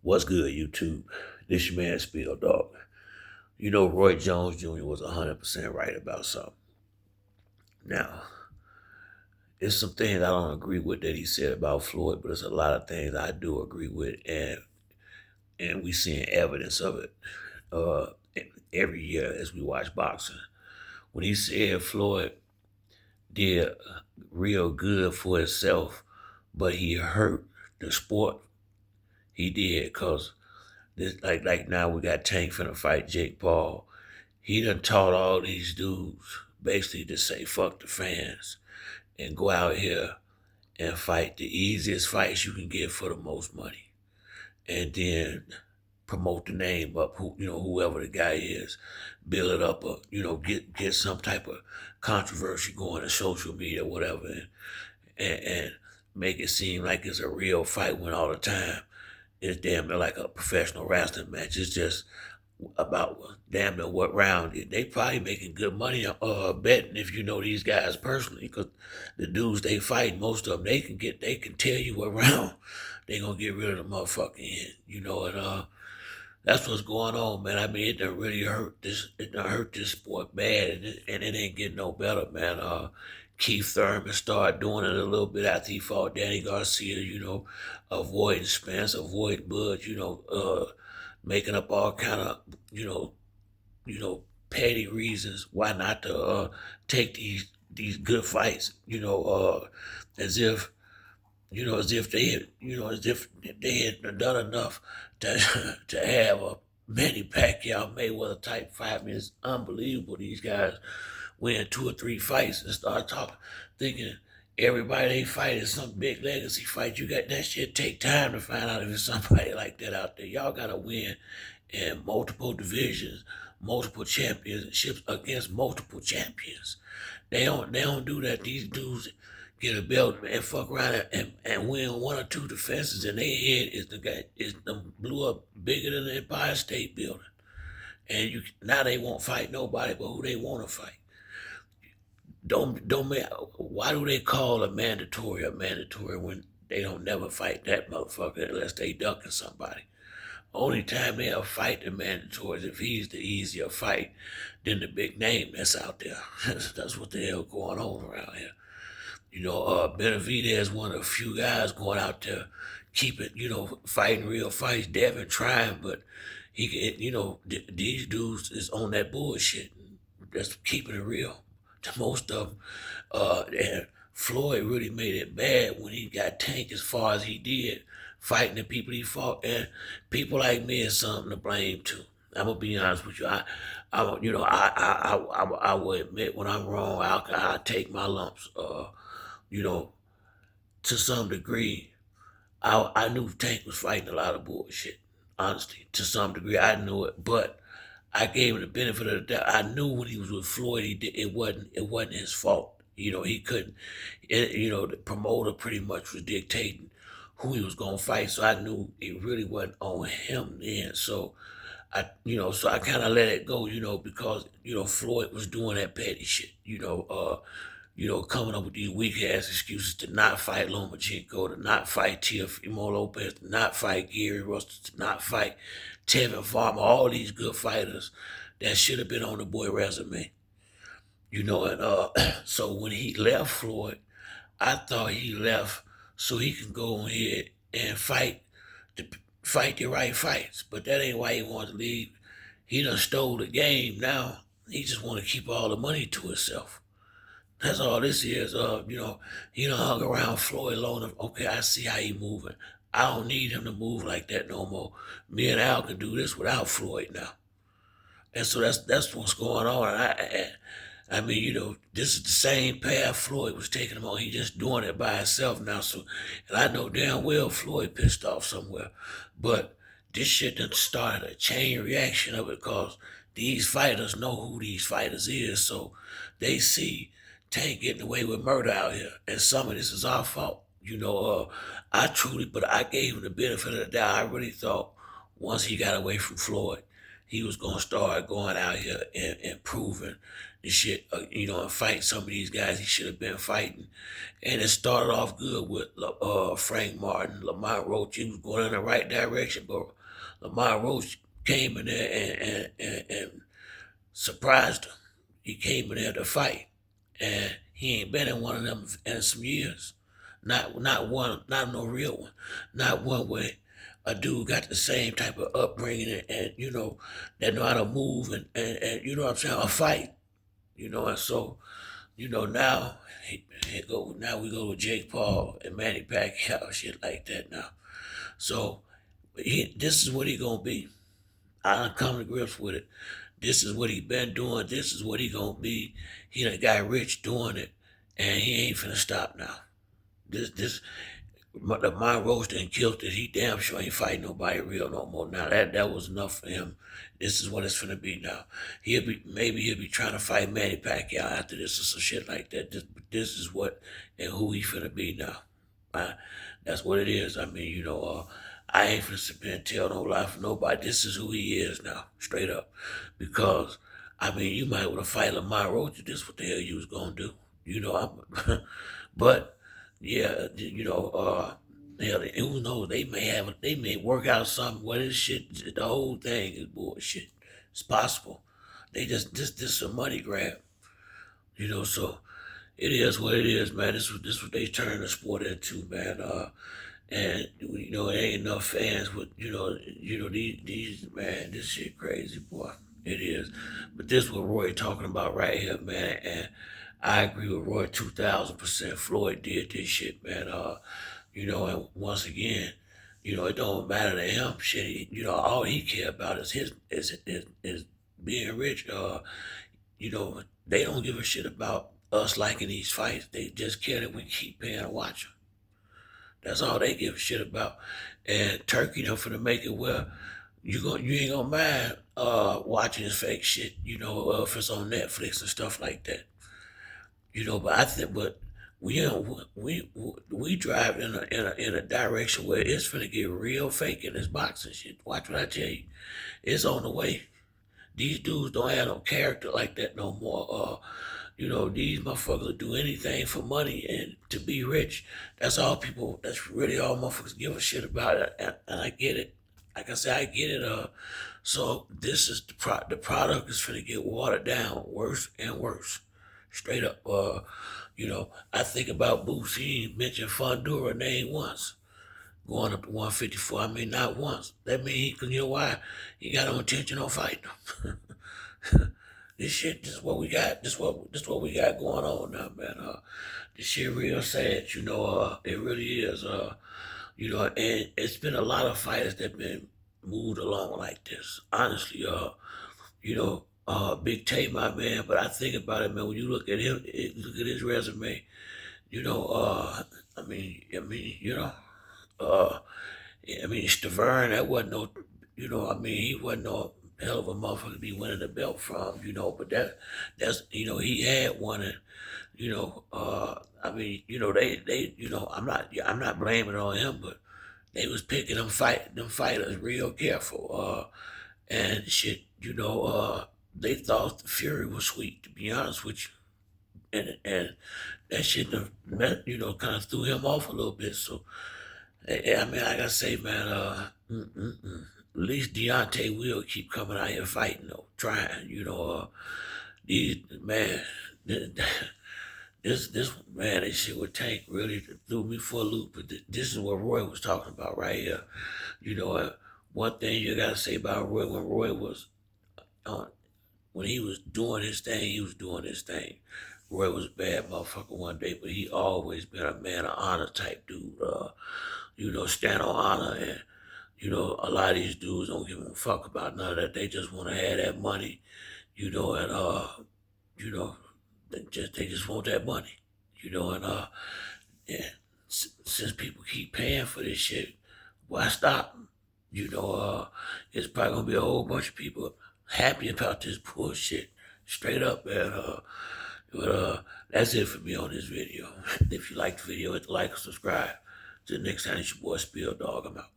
What's good, YouTube? This your man Spill Dog. You know Roy Jones Jr. was 100% right about something. Now, there's some things I don't agree with that he said about Floyd, but there's a lot of things I do agree with, and we seeing evidence of it uh, every year as we watch boxing. When he said Floyd did real good for himself, but he hurt the sport, he did because this like now we got Tank finna fight Jake Paul. He done taught all these dudes basically to say fuck the fans and go out here and fight the easiest fights you can get for the most money. And then promote the name up, whoever the guy is, build it up, get some type of controversy going on social media, whatever, and make it seem like it's a real fight when all the time it's damn near like a professional wrestling match. It's just about damn near what round. They probably making good money betting if you know these guys personally, because the dudes they fight, most of them they can tell you what round they gonna get rid of the motherfucking hit, and that's what's going on, man. I mean, it done really hurt this. It done hurt this sport bad, and it ain't getting no better, man. Keith Thurman started doing it a little bit after he fought Danny Garcia. Avoiding Spence, avoiding Bud. Making up all kind of petty reasons why not to take these good fights. As if as if they had done enough to to have a Manny Pacquiao Mayweather type fight. I mean, it's unbelievable. These guys win 2 or 3 fights and start talking, thinking everybody they fight is some big legacy fight. You got that shit take time to find out if it's somebody like that out there. Y'all gotta win in multiple divisions, multiple championships against multiple champions. They don't do that. These dudes get a belt and fuck around and win 1 or 2 defenses, and their head is the blew up bigger than the Empire State Building. And now they won't fight nobody but who they want to fight. Don't why do they call a mandatory when they don't never fight that motherfucker unless they ducking somebody? Only time they'll fight the mandatory is if he's the easier fight than the big name that's out there. That's what the hell going on around here. Benavidez is one of the few guys going out there keeping, fighting real fights. Devin trying, but he can, these dudes is on that bullshit. That's keeping it real. To most of them, and Floyd really made it bad when he got tanked as far as he did, fighting the people he fought, and people like me is something to blame too. I'm gonna be honest with you. I will admit when I'm wrong. I take my lumps. You know, to some degree, I knew Tank was fighting a lot of bullshit. Honestly, to some degree, I knew it, but I gave him the benefit of the doubt. I knew when he was with Floyd, it wasn't his fault. He couldn't. The promoter pretty much was dictating who he was gonna fight, so I knew it really wasn't on him then. So I kind of let it go, because Floyd was doing that petty shit. Coming up with these weak ass excuses to not fight Lomachenko, to not fight Teofimo Lopez, to not fight Gary Russell, to not fight Tevin Farmer, all these good fighters that should have been on the boy resume. And so when he left Floyd, I thought he left so he can go ahead and the, fight the right fights. But that ain't why he wanted to leave. He done stole the game now. He just want to keep all the money to himself. That's all this is. He done hung around Floyd long enough. Okay, I see how he moving. I don't need him to move like that no more. Me and Al can do this without Floyd now. And so that's what's going on. I mean, this is the same path Floyd was taking him on. He just doing it by himself now. So, and I know damn well Floyd pissed off somewhere. But this shit done started a chain reaction of it because these fighters know who these fighters is. So they see Tank getting away with murder out here. And some of this is our fault. But I gave him the benefit of the doubt. I really thought once he got away from Floyd, he was gonna start going out here and proving the shit, and fight some of these guys he should have been fighting. And it started off good with Frank Martin, Lamont Roach. He was going in the right direction, but Lamont Roach came in there and surprised him. He came in there to fight, and he ain't been in one of them in some years. Not one, not no real one, not one where a dude got the same type of upbringing and that know how to move and you know what I'm saying, a fight, and so now now we go with Jake Paul and Manny Pacquiao shit like that now. So this is what he gonna be. I done come to grips with it. This is what he been doing. This is what he gonna be. He done got rich doing it, and he ain't finna stop now. This the mind roast and killed it. He damn sure ain't fighting nobody real no more. Now that was enough for him. This is what it's finna be now. Maybe he'll be trying to fight Manny Pacquiao after this or some shit like that. This is what and who he finna be now. That's what it is. I mean, I ain't finna sit there and tell no lie for nobody. This is who he is now, straight up. Because I mean, you might want to fight Lamar Roach. This what the hell you was gonna do? But yeah, hell, who knows? They may work out something where this shit, the whole thing is bullshit. It's possible. They just this a money grab, So it is what it is, man. This what they turn the sport into, man. And it ain't enough fans with these man. This shit crazy, boy. It is. But this what Roy talking about right here, man. And I agree with Roy 2,000%. Floyd did this shit, man. And once again, it don't matter to him. Shit, all he care about is is being rich. They don't give a shit about us liking these fights. They just care that we keep paying to watch them. That's all they give a shit about. And Turkey them for to make it where you ain't gonna mind watching this fake shit, if it's on Netflix and stuff like that. But I think, but we drive in a direction where it's gonna get real fake in this boxing shit. Watch what I tell you. It's on the way. These dudes don't have no character like that no more. These motherfuckers do anything for money and to be rich. That's really all motherfuckers give a shit about it. And I get it. Like I said, I get it. So this is the product is gonna get watered down worse and worse. Straight up. I think about Boots. He ain't mentioned Fundura name once. Going up to 154. I mean, not once. That means cause you know why? He got no intention on fighting them. This shit, this is what we got. This what we got going on now, man. This shit real sad. It really is. And it's been a lot of fighters that been moved along like this. Honestly, Big Tay, my man. But I think about it, man. When you look at him, look at his resume. Uh, Stavern, that wasn't no, he wasn't no hell of a motherfucker to be winning the belt from, but he had one and, I'm not blaming it on him, but they was picking them fighters real careful, and shit, they thought the Fury was sweet, to be honest with you. And that shit, kind of threw him off a little bit. So, I mean, like I say, man, at least Deontay will keep coming out here fighting, though, trying, these, man, this, man, this shit with Tank really threw me for a loop. But this is what Roy was talking about right here. One thing you gotta say about Roy, when Roy was on, when he was doing his thing, he was doing his thing. Roy was a bad motherfucker one day, but he always been a man of honor type dude. Stand on honor, and a lot of these dudes don't give a fuck about none of that. They just want to have that money, and they just want that money, and since people keep paying for this shit, why stop? It's probably gonna be a whole bunch of people happy about this bullshit, straight up, man. But that's it for me on this video. If you like the video, hit the like and subscribe. Till next time, it's your boy Spill Dog. I'm out.